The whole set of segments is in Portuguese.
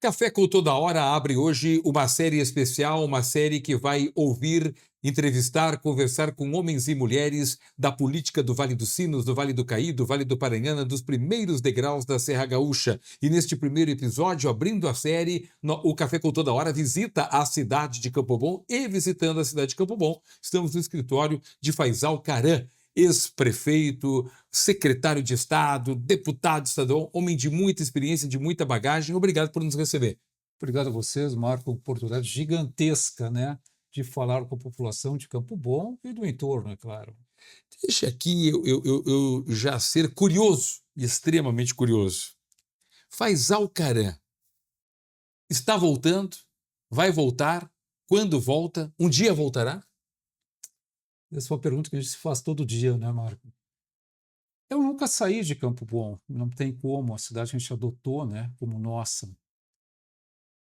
Café com Toda Hora abre hoje uma série especial, uma série que vai ouvir, entrevistar, conversar com homens e mulheres da política do Vale dos Sinos, do Vale do Caí, do Vale do Paranhana, dos primeiros degraus da Serra Gaúcha. E neste primeiro episódio, abrindo a série, o Café com Toda Hora visita a cidade de Campo Bom e visitando a cidade de Campo Bom, estamos no escritório de Faisal Caram, ex-prefeito, secretário de Estado, deputado estadual, homem de muita experiência, de muita bagagem. Obrigado por nos receber. Obrigado a vocês, Marco, uma oportunidade gigantesca, né, de falar com a população de Campo Bom e do entorno, é claro. Deixa aqui eu já ser curioso, extremamente curioso. Faisal Caram está voltando? Vai voltar? Quando volta? Um dia voltará? Essa é uma pergunta que a gente se faz todo dia, né, Marco? Eu nunca saí de Campo Bom, não tem como, a cidade a gente adotou, né, como nossa.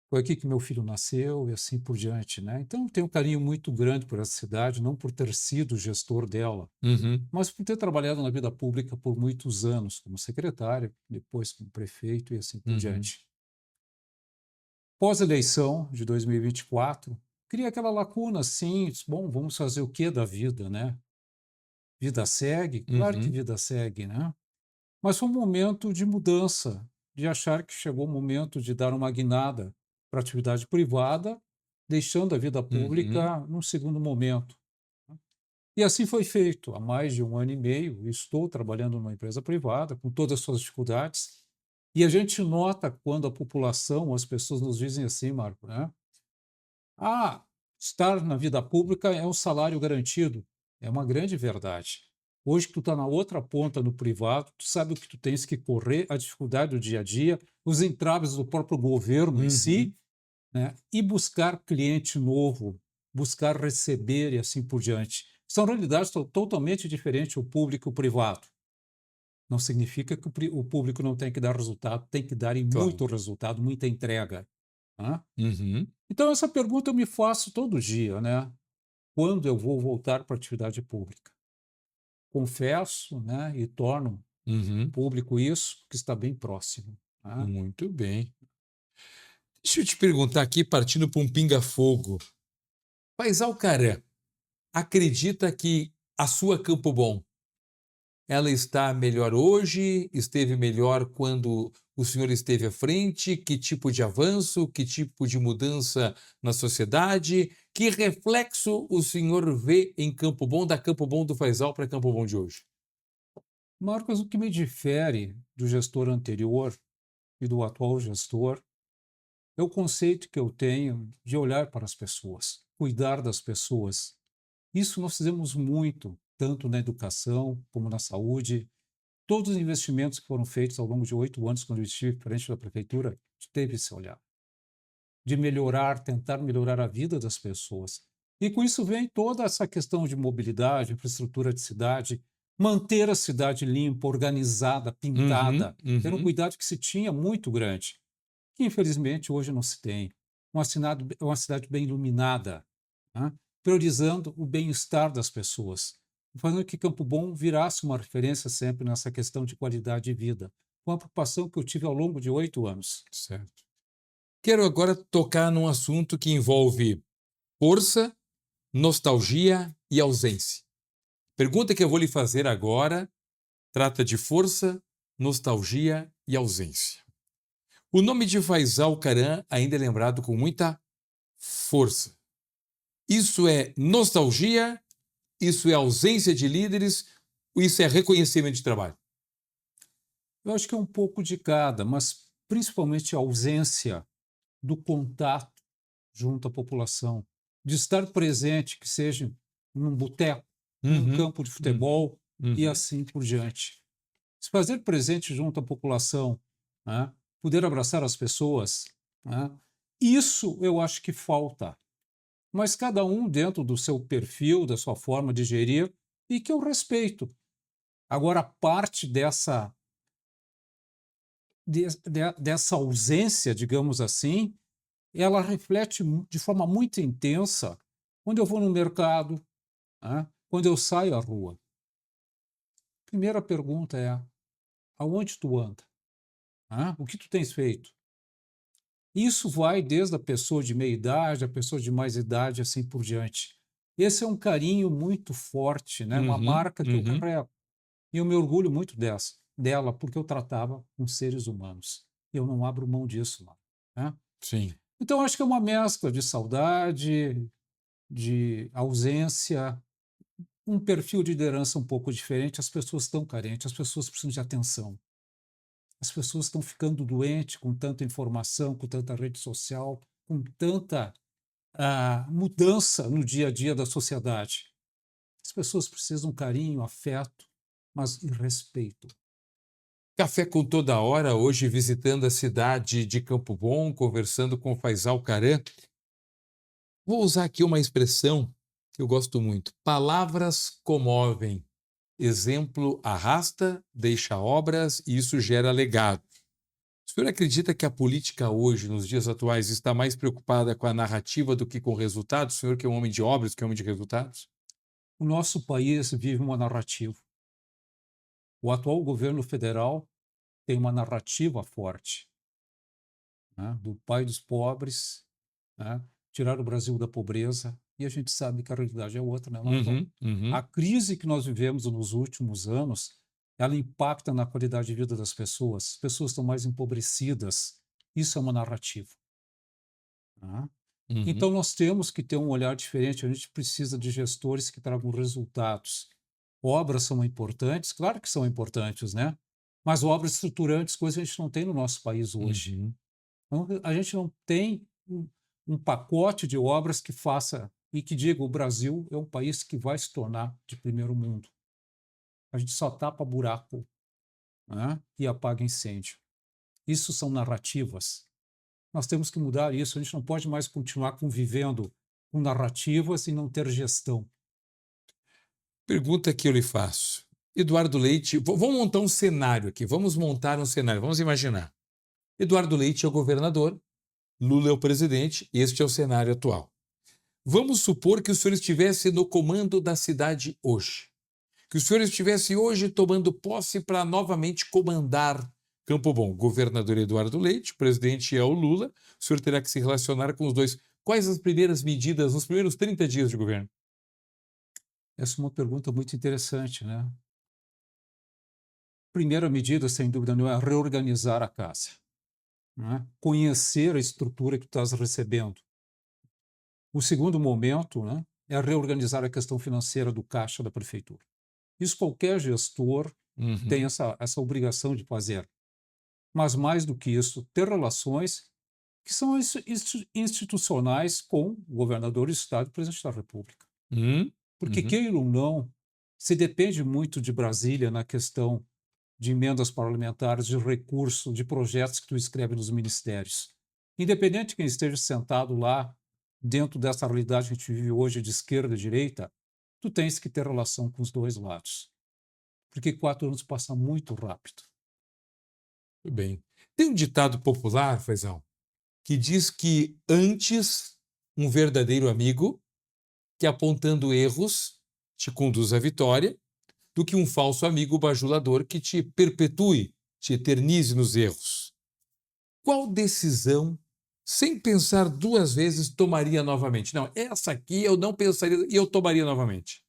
Foi aqui que meu filho nasceu e assim por diante, né? Então tenho um carinho muito grande por essa cidade, não por ter sido gestor dela, Uhum. mas por ter trabalhado na vida pública por muitos anos, como secretário, depois como prefeito e assim por diante. Pós-eleição de 2024, cria aquela lacuna, assim, bom, vamos fazer o que da vida, né? Vida segue? Claro que vida segue, né? Mas foi um momento de mudança, de achar que chegou o momento de dar uma guinada para a atividade privada, deixando a vida pública num segundo momento. E assim foi feito. Há mais de 1 ano e meio, estou trabalhando numa empresa privada, com todas as suas dificuldades, e a gente nota quando a população, as pessoas nos dizem assim, Marco, né? Ah, estar na vida pública é um salário garantido. É uma grande verdade. Hoje que tu está na outra ponta no privado, tu sabe o que tu tens que correr, a dificuldade do dia a dia, os entraves do próprio governo em si, né? E buscar cliente novo, buscar receber e assim por diante. São realidades totalmente diferentes o público e o privado. Não significa que o público não tem que dar resultado, tem que dar e Claro. muito resultado, muita entrega. Tá? Uhum. Então, essa pergunta eu me faço todo dia, né? Quando eu vou voltar para a atividade pública? Confesso, né, e torno Uhum. público isso, que está bem próximo. Tá? Muito bem. Deixa eu te perguntar aqui, partindo para um pinga-fogo. Faisal Caram acredita que a sua Campo Bom, ela está melhor hoje? Esteve melhor quando o senhor esteve à frente? Que tipo de avanço? Que tipo de mudança na sociedade? Que reflexo o senhor vê em Campo Bom, da Campo Bom do Faisal para Campo Bom de hoje? Marcos, o que me difere do gestor anterior e do atual gestor é o conceito que eu tenho de olhar para as pessoas, cuidar das pessoas. Isso nós fizemos muito, tanto na educação como na saúde. Todos os investimentos que foram feitos ao longo de 8 anos, quando eu estive frente da prefeitura, teve esse olhar de melhorar, tentar melhorar a vida das pessoas. E com isso vem toda essa questão de mobilidade, infraestrutura de cidade, manter a cidade limpa, organizada, pintada. Era um cuidado que se tinha muito grande, que infelizmente hoje não se tem. Uma cidade bem iluminada, né? Priorizando o bem-estar das pessoas, fazendo que Campo Bom virasse uma referência sempre nessa questão de qualidade de vida. Uma preocupação que eu tive ao longo de 8 anos. Certo. Quero agora tocar num assunto que envolve força, nostalgia e ausência. Pergunta que eu vou lhe fazer agora trata de força, nostalgia e ausência. O nome de Faisal Caram ainda é lembrado com muita força. Isso é nostalgia? Isso é ausência de líderes? Ou isso é reconhecimento de trabalho? Eu acho que é um pouco de cada, mas principalmente a ausência do contato junto à população, de estar presente, que seja num boteco, num campo de futebol e assim por diante. Se fazer presente junto à população, né? Poder abraçar as pessoas, né? Isso eu acho que falta. Mas cada um dentro do seu perfil, da sua forma de gerir, e que eu respeito. Agora, parte dessa ausência, digamos assim, ela reflete de forma muito intensa quando eu vou no mercado, né, quando eu saio à rua. Primeira pergunta é: aonde tu anda? O que tu tens feito? Isso vai desde a pessoa de meia idade, a pessoa de mais idade, assim por diante. Esse é um carinho muito forte, né? Uma Uhum, marca que eu uhum. carrego. E eu me orgulho muito dela, porque eu tratava com seres humanos. Eu não abro mão disso, mano, né? Sim. Então, acho que é uma mescla de saudade, de ausência, um perfil de liderança um pouco diferente. As pessoas estão carentes, as pessoas precisam de atenção. As pessoas estão ficando doentes com tanta informação, com tanta rede social, com tanta mudança no dia a dia da sociedade. As pessoas precisam de carinho, afeto, mas e respeito. Café com toda hora, hoje visitando a cidade de Campo Bom, conversando com o Faisal Caran. Vou usar aqui uma expressão que eu gosto muito. Palavras comovem. Exemplo arrasta, deixa obras e isso gera legado. O senhor acredita que a política hoje, nos dias atuais, está mais preocupada com a narrativa do que com resultados? O senhor que é um homem de obras, que é um homem de resultados? O nosso país vive uma narrativa. O atual governo federal tem uma narrativa forte, né, do pai dos pobres, né, tirar o Brasil da pobreza, e a gente sabe que a realidade é outra, né, Marcão? Uhum, uhum. A crise que nós vivemos nos últimos anos, ela impacta na qualidade de vida das pessoas. As pessoas estão mais empobrecidas. Isso é uma narrativa, né? Uhum. Então, nós temos que ter um olhar diferente. A gente precisa de gestores que tragam resultados. Obras são importantes, claro que são importantes, né? Mas obras estruturantes, coisas que a gente não tem no nosso país hoje. Uhum. Então, a gente não tem um pacote de obras que faça e que diga o Brasil é um país que vai se tornar de primeiro mundo. A gente só tapa buraco, né, e apaga incêndio. Isso são narrativas. Nós temos que mudar isso. A gente não pode mais continuar convivendo com narrativas e não ter gestão. Pergunta que eu lhe faço. Eduardo Leite, vamos montar um cenário aqui, vamos montar um cenário, vamos imaginar. Eduardo Leite é o governador, Lula é o presidente, este é o cenário atual. Vamos supor que o senhor estivesse no comando da cidade hoje. Que o senhor estivesse hoje tomando posse para novamente comandar Campo Bom. Governador Eduardo Leite, o presidente é o Lula, o senhor terá que se relacionar com os dois. Quais as primeiras medidas nos primeiros 30 dias de governo? Essa é uma pergunta muito interessante, né? Primeira medida, sem dúvida nenhuma, é reorganizar a casa, né? Conhecer a estrutura que tu estás recebendo. O segundo momento, né, é reorganizar a questão financeira do caixa da prefeitura. Isso qualquer gestor tem Uhum. essa obrigação de fazer. Mas mais do que isso, ter relações que são institucionais com o governador do estado e o presidente da República. Porque, Uhum. queira ou não, se depende muito de Brasília na questão de emendas parlamentares, de recurso, de projetos que tu escreve nos ministérios. Independente de quem esteja sentado lá, dentro dessa realidade que a gente vive hoje de esquerda e direita, tu tens que ter relação com os dois lados. Porque 4 anos passam muito rápido. Tudo bem. Tem um ditado popular, Faisal, que diz que antes um verdadeiro amigo que apontando erros te conduz à vitória, do que um falso amigo bajulador que te perpetue, te eternize nos erros. Qual decisão, sem pensar duas vezes, tomaria novamente? Não, essa aqui eu não pensaria e eu tomaria novamente.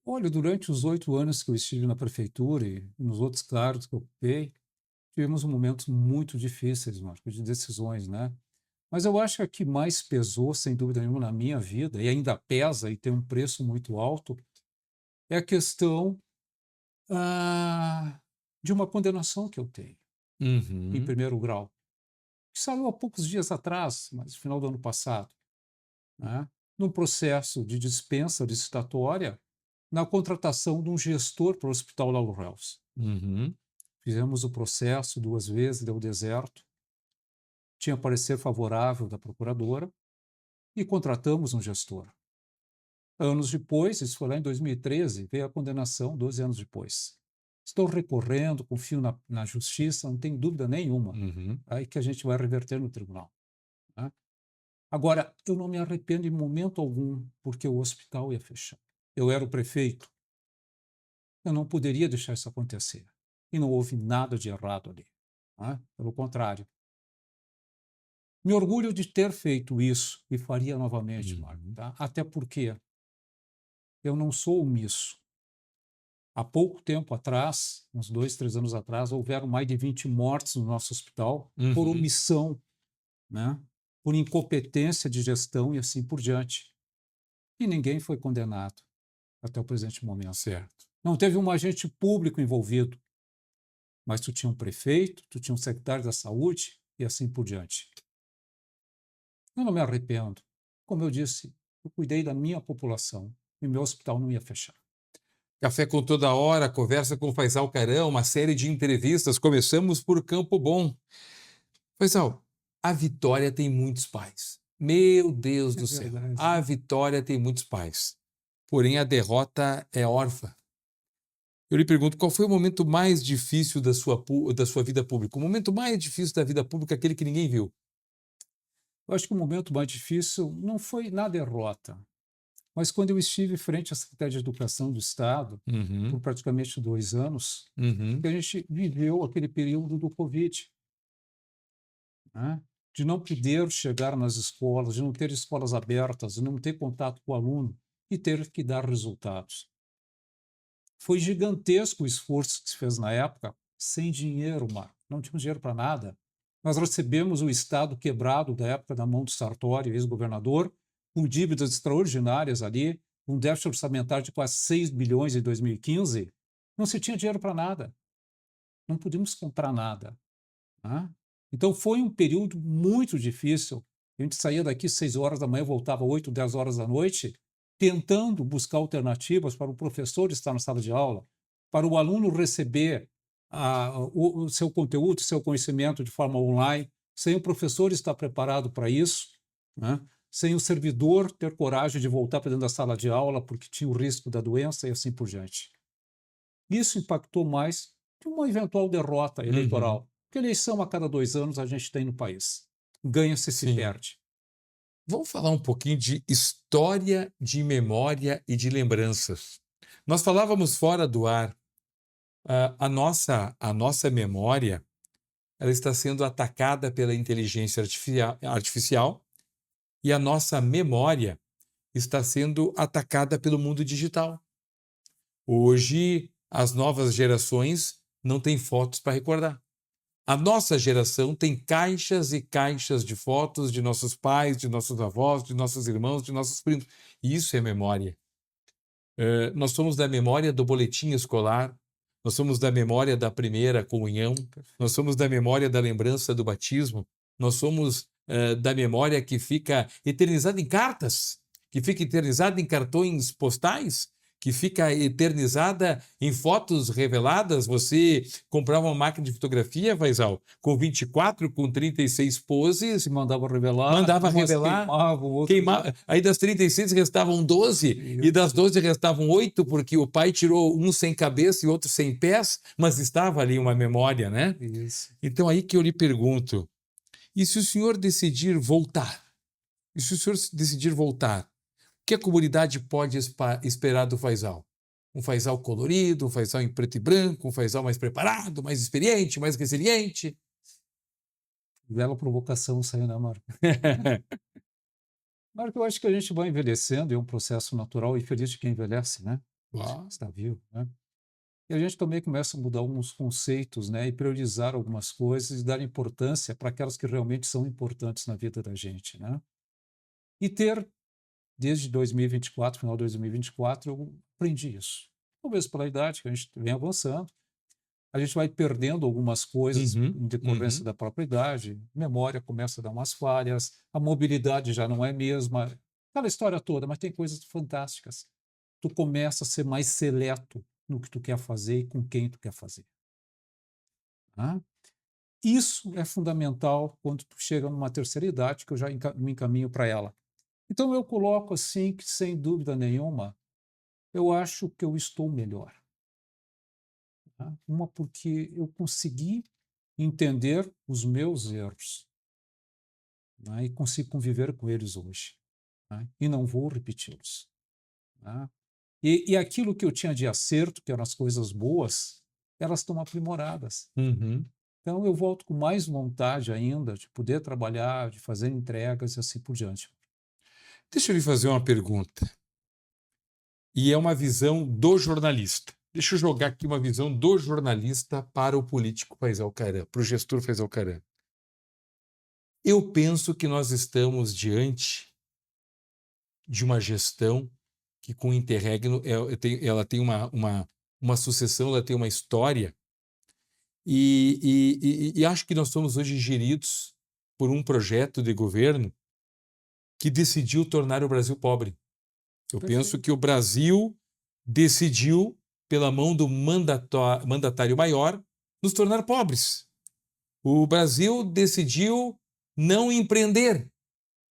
Olha, durante os 8 anos que eu estive na prefeitura e nos outros cargos que eu ocupei, tivemos momentos muito difíceis, Marco, de decisões, né? Mas eu acho que a que mais pesou, sem dúvida nenhuma, na minha vida, e ainda pesa e tem um preço muito alto, é a questão de uma condenação que eu tenho, em Uhum. primeiro grau, que saiu há poucos dias atrás, mas no final do ano passado, né? Num processo de dispensa licitatória na contratação de um gestor para o Hospital Lauro Reus. Uhum. Fizemos o processo 2 vezes, deu deserto, tinha parecer favorável da procuradora e contratamos um gestor. Anos depois, isso foi lá em 2013, veio a condenação, 12 anos depois. Estou recorrendo, confio na justiça, não tem dúvida nenhuma. Uhum. Aí que a gente vai reverter no tribunal, né? Agora, eu não me arrependo em momento algum, porque o hospital ia fechar. Eu era o prefeito, eu não poderia deixar isso acontecer. E não houve nada de errado ali, né? Pelo contrário. Me orgulho de ter feito isso e faria novamente, Marco, Uhum. tá? Até porque eu não sou omisso. Há pouco tempo atrás, uns 2, 3 anos atrás, houveram mais de 20 mortes no nosso hospital por Uhum. omissão, né? Por incompetência de gestão e assim por diante. E ninguém foi condenado até o presente momento. Certo. Não teve um agente público envolvido, mas tu tinha um prefeito, tu tinha um secretário da saúde e assim por diante. Eu não me arrependo. Como eu disse, eu cuidei da minha população e meu hospital não ia fechar. Café com toda hora, conversa com Faisal Carão, uma série de entrevistas. Começamos por Campo Bom. Faisal, a Vitória tem muitos pais. Meu Deus É do céu. verdade. A Vitória tem muitos pais. Porém, a derrota é órfã. Eu lhe pergunto, qual foi o momento mais difícil da sua vida pública? O momento mais difícil da vida pública, aquele que ninguém viu. Eu acho que o momento mais difícil não foi na derrota, mas quando eu estive frente à Secretaria de Educação do Estado, por Uhum, praticamente 2 anos, que uhum, a gente viveu aquele período do Covid, né? De não poder chegar nas escolas, de não ter escolas abertas, de não ter contato com o aluno e ter que dar resultados. Foi gigantesco o esforço que se fez na época, sem dinheiro, Marco. Não tínhamos dinheiro para nada. Nós recebemos o Estado quebrado da época da mão do Sartori, ex-governador, com dívidas extraordinárias ali, um déficit orçamentário de quase 6 bilhões em 2015. Não se tinha dinheiro para nada. Não podíamos comprar nada, né? Então foi um período muito difícil. A gente saía daqui 6 horas da manhã, voltava 8, 10 horas da noite, tentando buscar alternativas para o professor estar na sala de aula, para o aluno receber o seu conteúdo, o seu conhecimento de forma online, sem o professor estar preparado para isso, né? Sem o servidor ter coragem de voltar para dentro da sala de aula porque tinha o risco da doença e assim por diante. Isso impactou mais que uma eventual derrota uhum. eleitoral. Porque eleição a cada 2 anos a gente tem no país. Ganha-se, se Sim. perde. Vamos falar um pouquinho de história, de memória e de lembranças. Nós falávamos fora do ar, a nossa memória, ela está sendo atacada pela inteligência artificial e a nossa memória está sendo atacada pelo mundo digital. Hoje, as novas gerações não têm fotos para recordar. A nossa geração tem caixas e caixas de fotos de nossos pais, de nossos avós, de nossos irmãos, de nossos primos. E isso é memória. Nós somos da memória do boletim escolar, nós somos da memória da primeira comunhão, nós somos da memória da lembrança do batismo, nós somos da memória que fica eternizada em cartas, que fica eternizada em cartões postais, que fica eternizada em fotos reveladas. Você comprava uma máquina de fotografia, Faisal, com 24, com 36 poses, Se mandava revelar, mandava umas revelar, queimavam, outras. aí das 36 restavam 12, e das Isso, 12 restavam 8, porque o pai tirou um sem cabeça e outro sem pés, mas estava ali uma memória, né? isso. Então aí que eu lhe pergunto, e se o senhor decidir voltar? E se o senhor decidir voltar, o que a comunidade pode esperar do Faisal? Um Faisal colorido, um Faisal em preto e branco, um Faisal mais preparado, mais experiente, mais resiliente? Bela provocação saiu, né, Marco? Marco, eu acho que a gente vai envelhecendo, é um processo natural e feliz de quem envelhece, né? Uau. Está vivo, né? E a gente também começa a mudar alguns conceitos, né? E priorizar algumas coisas e dar importância para aquelas que realmente são importantes na vida da gente, né? E ter desde 2024, final de 2024, eu aprendi isso. Talvez pela idade que a gente vem avançando, a gente vai perdendo algumas coisas Uhum, em decorrência uhum. da própria idade, memória começa a dar umas falhas, a mobilidade já não é a mesma, aquela história toda, mas tem coisas fantásticas. Tu começa a ser mais seleto no que tu quer fazer e com quem tu quer fazer. Tá? Isso é fundamental quando tu chega numa terceira idade, que eu já me encaminho para ela. Então eu coloco assim que, sem dúvida nenhuma, eu acho que eu estou melhor. Tá? Uma porque eu consegui entender os meus erros, né? E consigo conviver com eles hoje, né? E não vou repeti-los. Tá? E aquilo que eu tinha de acerto, que eram as coisas boas, elas estão aprimoradas. Uhum. Então eu volto com mais vontade ainda de poder trabalhar, de fazer entregas e assim por diante. Deixa eu lhe fazer uma pergunta. E é uma visão do jornalista. Deixa eu jogar aqui uma visão do jornalista para o político Faisal Caram, para o gestor Faisal Caram. Eu penso que nós estamos diante de uma gestão que, com o interregno, ela tem uma sucessão, ela tem uma história, e acho que nós somos hoje geridos por um projeto de governo que decidiu tornar o Brasil pobre. Eu penso Perfeito. que o Brasil decidiu, pela mão do mandatário maior, nos tornar pobres. O Brasil decidiu não empreender,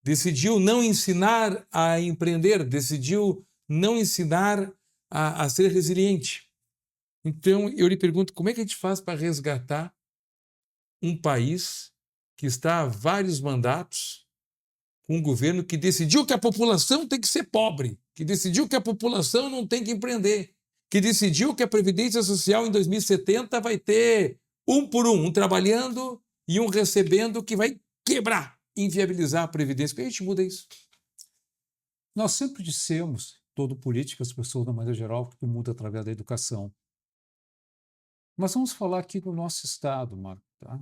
decidiu não ensinar a empreender, decidiu não ensinar a ser resiliente. Então, eu lhe pergunto, como é que a gente faz para resgatar um país que está há vários mandatos com um governo que decidiu que a população tem que ser pobre, que decidiu que a população não tem que empreender, que decidiu que a Previdência Social em 2070 vai ter um por um trabalhando e um recebendo, que vai quebrar, inviabilizar a Previdência. Como é que a gente muda isso? Nós sempre dissemos, todo político, as pessoas, de maneira geral, que muda através da educação. Mas vamos falar aqui do nosso estado, Marco, tá?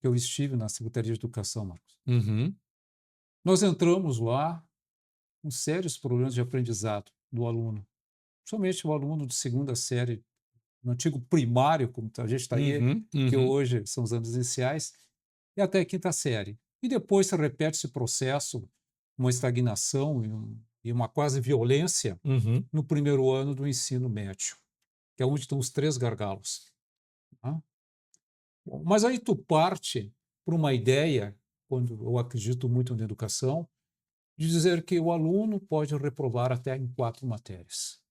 Eu estive na Secretaria de Educação, Marcos. Uhum. Nós entramos lá com sérios problemas de aprendizado do aluno, somente o aluno de segunda série, no antigo primário, como a gente está aí, Uhum. que Uhum. hoje são os anos iniciais, e até a quinta série. E depois se repete esse processo, uma estagnação e uma quase violência Uhum. no primeiro ano do ensino médio, que é onde estão os três gargalos. Tá? Bom, mas aí tu parte para uma ideia, quando eu acredito muito na educação, de dizer que o aluno pode reprovar até em 4 matérias.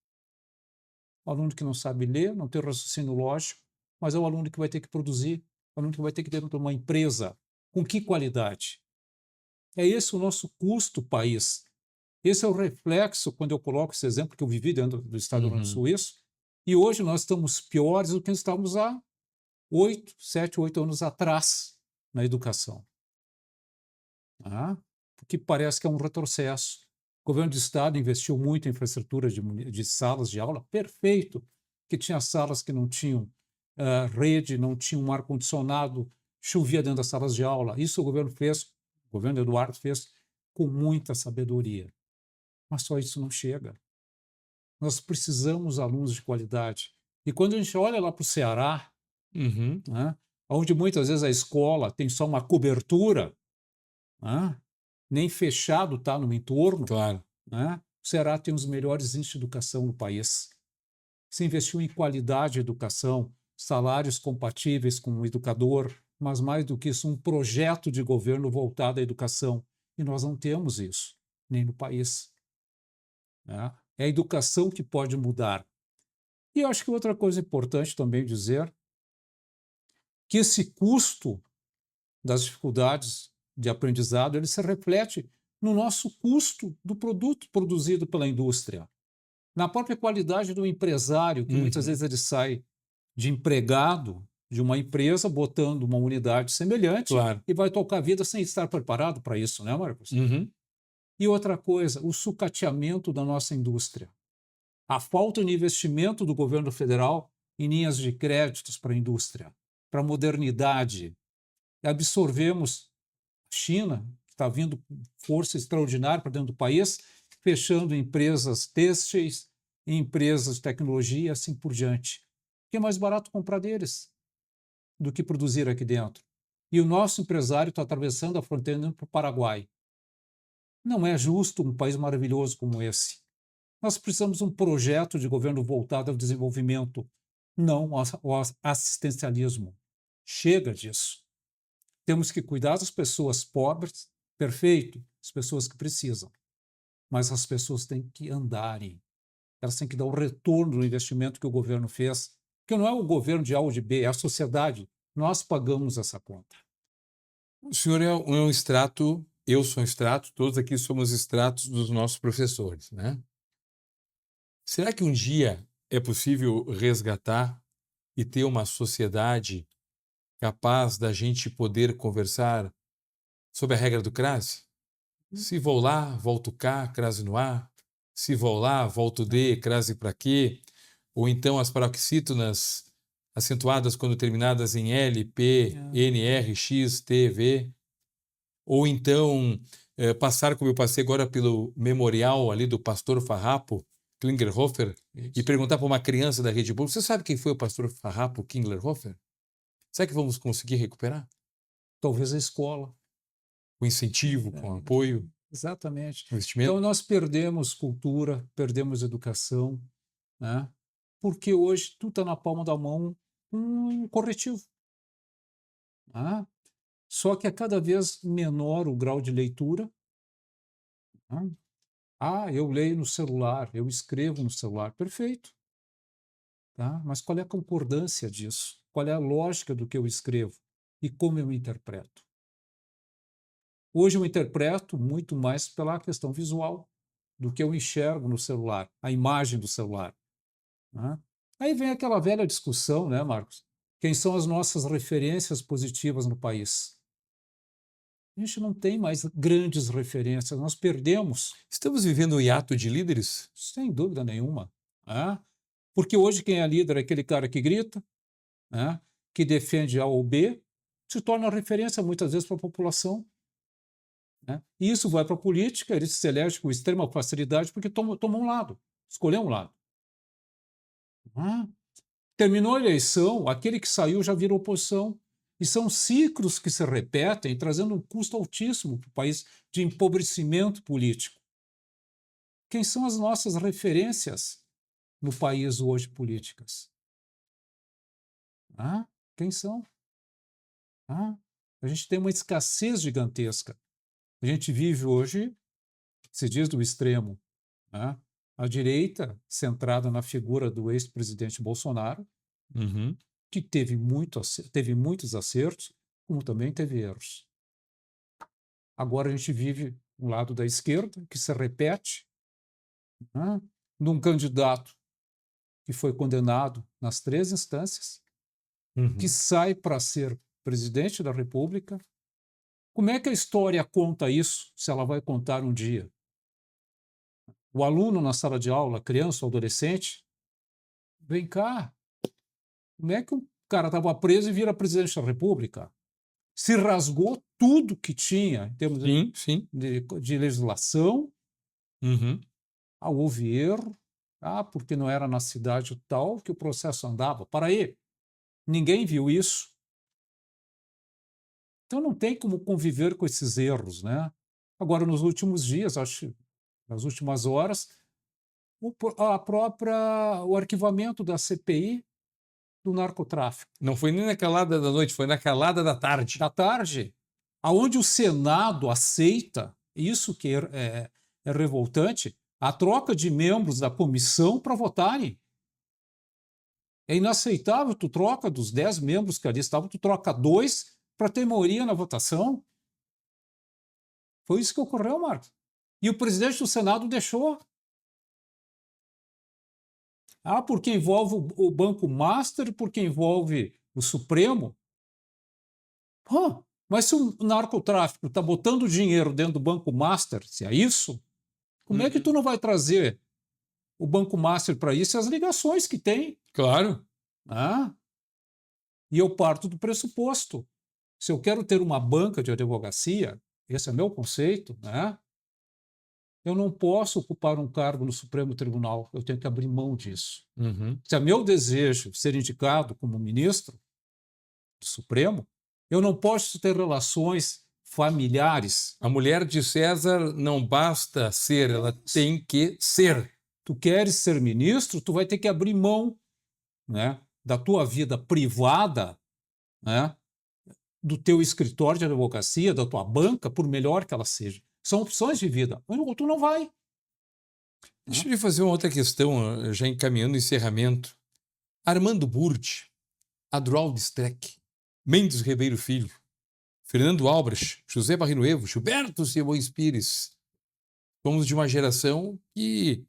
O aluno que não sabe ler, não tem raciocínio lógico, mas é o aluno que vai ter que produzir, o aluno que vai ter que ter uma empresa. Com que qualidade? É esse o nosso custo país. Esse é o reflexo, quando eu coloco esse exemplo que eu vivi dentro do estado do Rio Grande do Uhum. Sul, isso, e hoje nós estamos piores do que estávamos há 7, 8 anos atrás na educação. Tá? Porque parece que é um retrocesso. O governo do estado investiu muito em infraestrutura de salas de aula, perfeito, que tinha salas que não tinham rede, não tinham um ar-condicionado, chovia dentro das salas de aula. Isso o governo fez, o governo Eduardo fez com muita sabedoria. Mas só isso não chega. Nós precisamos de alunos de qualidade. E quando a gente olha lá para o Ceará, Uhum. né, onde muitas vezes a escola tem só uma cobertura, né, nem fechado está no entorno, Claro. né, o Ceará tem os melhores índices de educação no país. Se investiu em qualidade de educação, salários compatíveis com o educador, mas mais do que isso, um projeto de governo voltado à educação. E nós não temos isso, nem no país. Né? É a educação que pode mudar. E eu acho que outra coisa importante também dizer que esse custo das dificuldades de aprendizado ele se reflete no nosso custo do produto produzido pela indústria, na própria qualidade do empresário, que muitas Uhum. vezes ele sai de empregado de uma empresa botando uma unidade semelhante Claro. e vai tocar a vida sem estar preparado para isso, né, Marcos? Uhum. E outra coisa, o sucateamento da nossa indústria. A falta de investimento do governo federal em linhas de créditos para a indústria, para a modernidade. Absorvemos a China, que está vindo com força extraordinária para dentro do país, fechando empresas têxteis, empresas de tecnologia e assim por diante. Porque é mais barato comprar deles do que produzir aqui dentro. E o nosso empresário está atravessando a fronteira indo para o Paraguai. Não é justo um país maravilhoso como esse. Nós precisamos de um projeto de governo voltado ao desenvolvimento, não ao assistencialismo. Chega disso. Temos que cuidar das pessoas pobres, perfeito, as pessoas que precisam. Mas as pessoas têm que andarem. Elas têm que dar o retorno do investimento que o governo fez, Porque não é o governo de A ou de B, é a sociedade. Nós pagamos essa conta. O senhor é um extrato, eu sou um extrato, todos aqui somos extratos dos nossos professores, né? Será que um dia é possível resgatar e ter uma sociedade capaz da gente poder conversar sobre a regra do crase? Se vou lá, volto cá, crase no A. Se vou lá, volto D, crase para quê? Ou então as paroxítonas acentuadas quando terminadas em L, P, N, R, X, T, V. Ou então passar, como eu passei agora pelo memorial ali do pastor Farrapo, Klingerhofer, e perguntar para uma criança da Rede Pública: você sabe quem foi o pastor Farrapo Klingerhofer? Será que vamos conseguir recuperar? Talvez a escola. Com incentivo, com apoio? Exatamente. Investimento? Então, nós perdemos cultura, perdemos educação, né? Porque hoje tudo está na palma da mão um corretivo. Né? Só que é cada vez menor o grau de leitura. Né? Eu leio no celular, eu escrevo no celular. Perfeito. Tá? Mas qual é a concordância disso? Qual é a lógica do que eu escrevo? E como eu interpreto? Hoje eu interpreto muito mais pela questão visual do que eu enxergo no celular, a imagem do celular. Né? Aí vem aquela velha discussão, né, Marcos? Quem são as nossas referências positivas no país? A gente não tem mais grandes referências, nós perdemos. Estamos vivendo um hiato de líderes? Sem dúvida nenhuma. Né? Porque hoje quem é líder é aquele cara que grita, né, que defende A ou B, se torna referência muitas vezes para a população. Né? E isso vai para a política, ele se elege com extrema facilidade porque toma um lado, escolheu um lado. Terminou a eleição, aquele que saiu já virou oposição. E são ciclos que se repetem, trazendo um custo altíssimo para o país de empobrecimento político. Quem são as nossas referências no país hoje políticas? Quem são? A gente tem uma escassez gigantesca. A gente vive hoje, se diz do extremo, a direita, centrada na figura do ex-presidente Bolsonaro, que teve muitos acertos, como também teve erros. Agora a gente vive um lado da esquerda, que se repete, num candidato que foi condenado nas 3 instâncias, que sai para ser presidente da República. Como é que a história conta isso, se ela vai contar um dia? O aluno na sala de aula, criança ou adolescente, vem cá, como é que o cara estava preso e vira presidente da República? Se rasgou tudo que tinha em termos de legislação. Houve erro, porque não era na cidade tal que o processo andava. Para aí, ninguém viu isso. Então não tem como conviver com esses erros, né? Agora, nos últimos dias, acho, nas últimas horas, o arquivamento da CPI do narcotráfico. Não foi nem na calada da noite, foi na calada da tarde. Da tarde, aonde o Senado aceita, isso que é revoltante, a troca de membros da comissão para votarem. É inaceitável, tu troca dos 10 membros que ali estavam, tu troca 2 para ter maioria na votação. Foi isso que ocorreu, Marcos. E o presidente do Senado deixou. Porque envolve o Banco Master, porque envolve o Supremo. Mas se o narcotráfico está botando dinheiro dentro do Banco Master, se é isso, como é que tu não vai trazer o Banco Master para isso e as ligações que tem? Claro. E eu parto do pressuposto. Se eu quero ter uma banca de advocacia, esse é meu conceito, eu não posso ocupar um cargo no Supremo Tribunal, eu tenho que abrir mão disso. Se é meu desejo ser indicado como ministro do Supremo, eu não posso ter relações familiares. A mulher de César não basta ser, ela tem que ser. Tu queres ser ministro, tu vai ter que abrir mão, da tua vida privada, do teu escritório de advocacia, da tua banca, por melhor que ela seja. São opções de vida. Ou tu não vai. Deixa eu te fazer uma outra questão, já encaminhando o encerramento. Armando Burti, Adroaldo Streck, Mendes Ribeiro Filho, Fernando Albrecht, José Barrinoevo, Gilberto Simões Pires. Fomos de uma geração que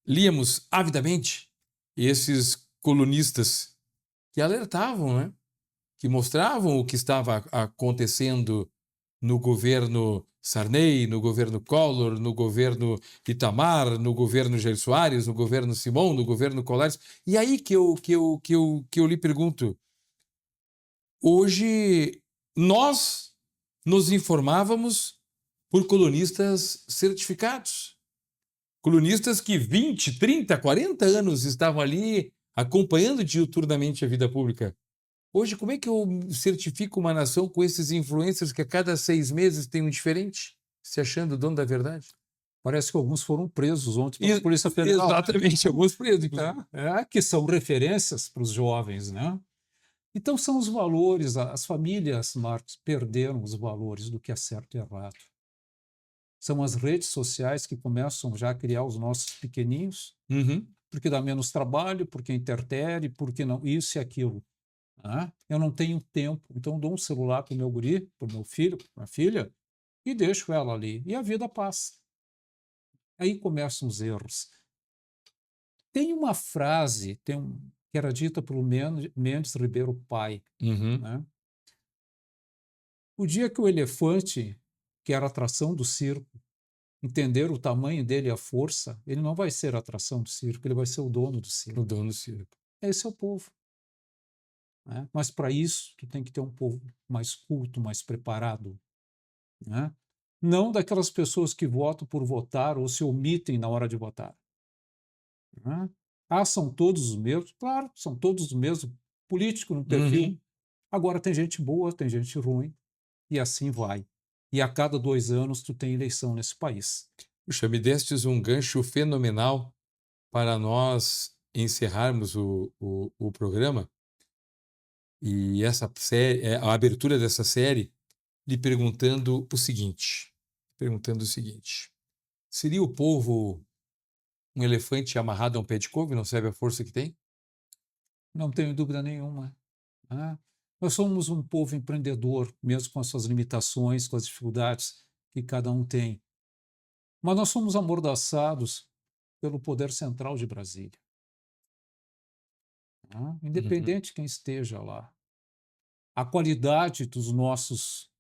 líamos avidamente esses colunistas que alertavam, né? Que mostravam o que estava acontecendo no governo Sarney, no governo Collor, no governo Itamar, no governo Jair Soares, no governo Simão, no governo Colares. E aí que eu lhe pergunto, hoje nós nos informávamos por colunistas certificados, colunistas que 20, 30, 40 anos estavam ali acompanhando diuturnamente a vida pública. Hoje, como é que eu certifico uma nação com esses influencers que a cada 6 meses tem um diferente, se achando dono da verdade? Parece que alguns foram presos ontem pela Polícia Federal. Exatamente, alguns presos. Que são referências para os jovens, né? Então são os valores, as famílias, Marcos, perderam os valores do que é certo e errado. São as redes sociais que começam já a criar os nossos pequeninhos, porque dá menos trabalho, porque interfere, porque não, isso e aquilo. Eu não tenho tempo, então dou um celular para o meu guri, para o meu filho, para minha filha, e deixo ela ali. E a vida passa. Aí começam os erros. Tem uma frase que era dita pelo Mendes Ribeiro Pai. Né? O dia que o elefante, que era a atração do circo, entender o tamanho dele e a força, ele não vai ser a atração do circo, ele vai ser o dono do circo. O dono do circo. Esse é o povo. Né? Mas para isso, tu tem que ter um povo mais culto, mais preparado. Né? Não daquelas pessoas que votam por votar ou se omitem na hora de votar. Né? São todos os mesmos? Claro, são todos os mesmos. Político no perfil. Agora tem gente boa, tem gente ruim, e assim vai. E a cada 2 anos tu tem eleição nesse país. Puxa, me destes um gancho fenomenal para nós encerrarmos o programa. E essa série, a abertura dessa série, lhe perguntando o seguinte: seria o povo um elefante amarrado a um pé de couve, não sabe a força que tem? Não tenho dúvida nenhuma. Nós somos um povo empreendedor, mesmo com as suas limitações, com as dificuldades que cada um tem. Mas nós somos amordaçados pelo poder central de Brasília. Independente de quem esteja lá. A qualidade dos nossos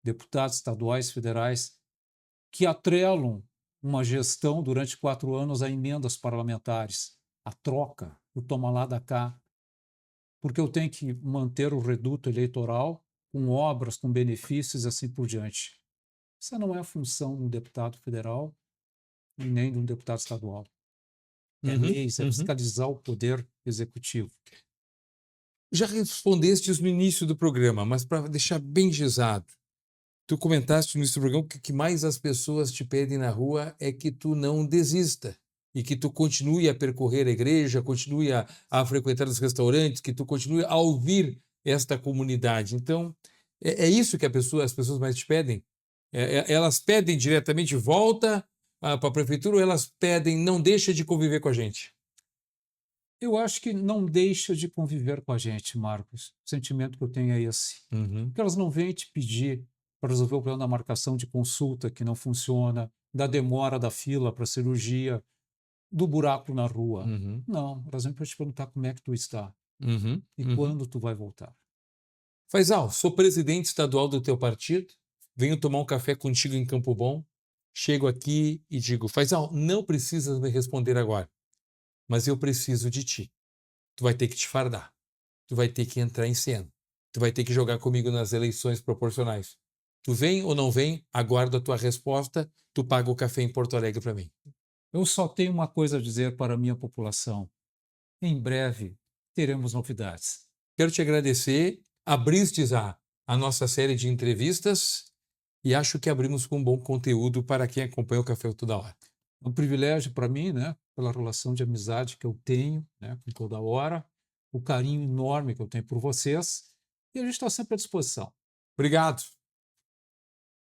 deputados estaduais, federais, que atrelam uma gestão durante 4 anos a emendas parlamentares, a troca, o toma lá da cá, porque eu tenho que manter o reduto eleitoral com obras, com benefícios e assim por diante. Essa não é a função de um deputado federal e nem de um deputado estadual. É leis, é fiscalizar o poder executivo. Já respondestes no início do programa, mas para deixar bem gizado, tu comentaste no início do programa que o que mais as pessoas te pedem na rua é que tu não desista e que tu continue a percorrer a igreja, continue a frequentar os restaurantes, que tu continue a ouvir esta comunidade. Então, é isso que as pessoas mais te pedem? Elas pedem diretamente volta para a prefeitura ou elas pedem não deixa de conviver com a gente? Eu acho que não deixa de conviver com a gente, Marcos. O sentimento que eu tenho é esse. Porque elas não vêm te pedir para resolver o problema da marcação de consulta que não funciona, da demora da fila para cirurgia, do buraco na rua. Não, elas vêm para te perguntar como é que tu está e quando tu vai voltar. Faisal, sou presidente estadual do teu partido, venho tomar um café contigo em Campo Bom, chego aqui e digo, Faisal, não precisas me responder agora, mas eu preciso de ti. Tu vai ter que te fardar, tu vai ter que entrar em cena, tu vai ter que jogar comigo nas eleições proporcionais. Tu vem ou não vem, aguardo a tua resposta, tu paga o café em Porto Alegre para mim. Eu só tenho uma coisa a dizer para a minha população. Em breve teremos novidades. Quero te agradecer, abristes a nossa série de entrevistas e acho que abrimos com um bom conteúdo para quem acompanha o Café Toda Hora. É um privilégio para mim, né, pela relação de amizade que eu tenho, né, com Toda Hora, o carinho enorme que eu tenho por vocês, e a gente está sempre à disposição. Obrigado.